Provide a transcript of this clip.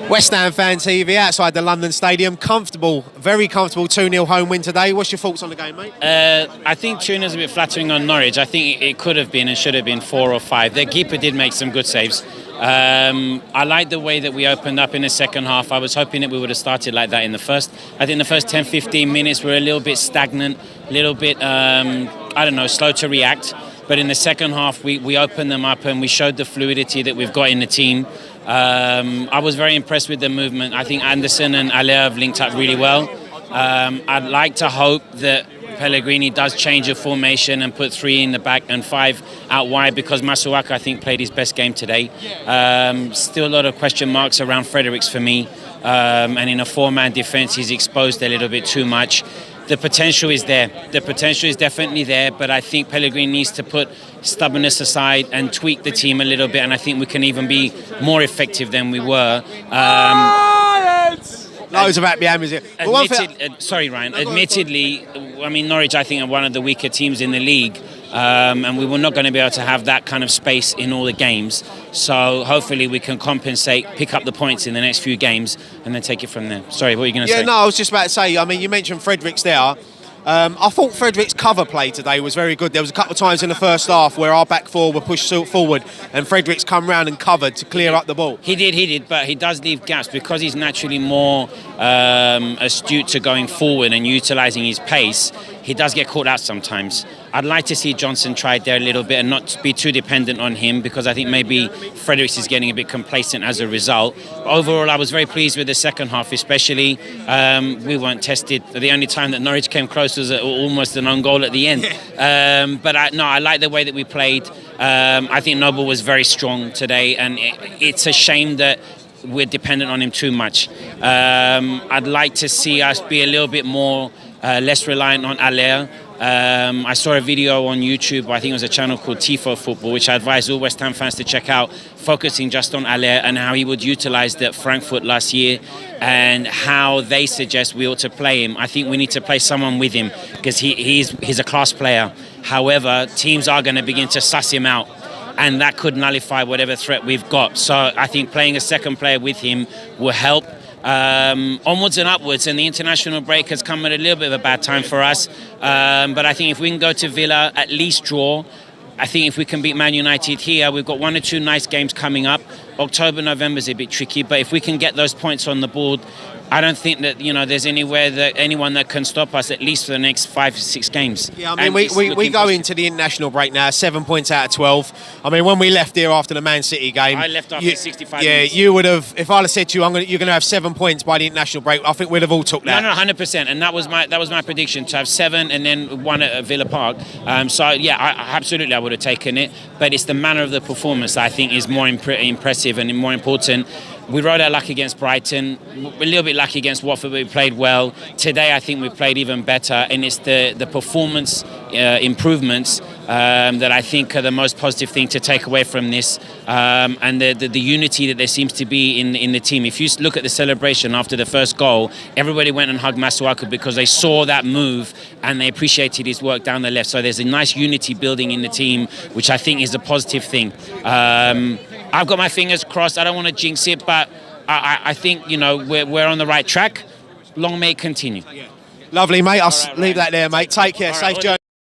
West Ham Fan TV outside the London Stadium. Comfortable, very comfortable 2-0 home win today. What's your thoughts on the game, mate? I think 2-0 is a bit flattering on Norwich. I think it could have been and should have been 4 or 5. Their keeper did make some good saves. I like the way that we opened up in the second half. I was hoping that we would have started like that in the first. I think the first 10-15 minutes were a little bit stagnant, a little bit, slow to react. But in the second half, we opened them up and we showed the fluidity that we've got in the team. I was very impressed with the movement. I think Anderson and Aller have linked up really well. I'd like to hope that Pellegrini does change the formation and put 3 in the back and 5 out wide, because Masuaku, I think, played his best game today. Still a lot of question marks around Fredericks for me. And in a 4-man defence, he's exposed a little bit too much. The potential is there. The potential is definitely there, but I think Pellegrini needs to put stubbornness aside and tweak the team a little bit, and I think we can even be more effective than we were. Loads about behind me. Sorry, Ryan. Admittedly, I mean, Norwich, I think, are one of the weaker teams in the league. And we were not going to be able to have that kind of space in all the games. So hopefully we can compensate, pick up the points in the next few games, and then take it from there. Sorry, what were you going to say? Yeah, no, I was just about to say, I mean, you mentioned Fredericks there. I thought Fredericks' cover play today was very good. There was a couple of times in the first half where our back four were pushed forward and Fredericks come round and covered to clear up the ball. He did, but he does leave gaps because he's naturally more astute to going forward and utilising his pace. He does get caught out sometimes. I'd like to see Johnson tried there a little bit and not be too dependent on him, because I think maybe Fredericks is getting a bit complacent as a result. But overall, I was very pleased with the second half, especially. We weren't tested. The only time that Norwich came close was almost an own goal at the end. But I like the way that we played. I think Noble was very strong today, and it's a shame that we're dependent on him too much. I'd like to see us be a little bit more less reliant on Aller. I saw a video on YouTube, I think it was a channel called Tifo Football, which I advise all West Ham fans to check out, focusing just on Aller and how he would utilise the Frankfurt last year and how they suggest we ought to play him. I think we need to play someone with him, because he's a class player. However, teams are going to begin to suss him out, and that could nullify whatever threat we've got. So I think playing a second player with him will help. Onwards and upwards, and the international break has come at a little bit of a bad time for us, but I think if we can go to Villa, at least draw. I think if we can beat Man United here, we've got 1 or 2 nice games coming up. October, November is a bit tricky, but if we can get those points on the board, I don't think that there's anyone that can stop us, at least for the next 5 or 6 games. Yeah, I mean, we go into the international break now 7 points out of 12. I mean, when we left here after the Man City game, I left after 65 minutes. Yeah, you would have. If I'd have said to you, you're going to have 7 points by the international break, I think we'd have all took that. No, 100%, and that was my prediction, to have 7 and then 1 at Villa Park. So yeah, absolutely, I would have taken it. But it's the manner of the performance that I think is more impressive and more important. We rode our luck against Brighton, a little bit lucky against Watford, but we played well. Today, I think we played even better, and it's the performance improvements that I think are the most positive thing to take away from this, and the unity that there seems to be in the team. If you look at the celebration after the first goal, everybody went and hugged Masuaku because they saw that move and they appreciated his work down the left. So there's a nice unity building in the team, which I think is a positive thing. I've got my fingers crossed. I don't want to jinx it, but I think we're on the right track. Long may it continue. Lovely, mate. I'll leave that there, mate. Take care. Safe journey.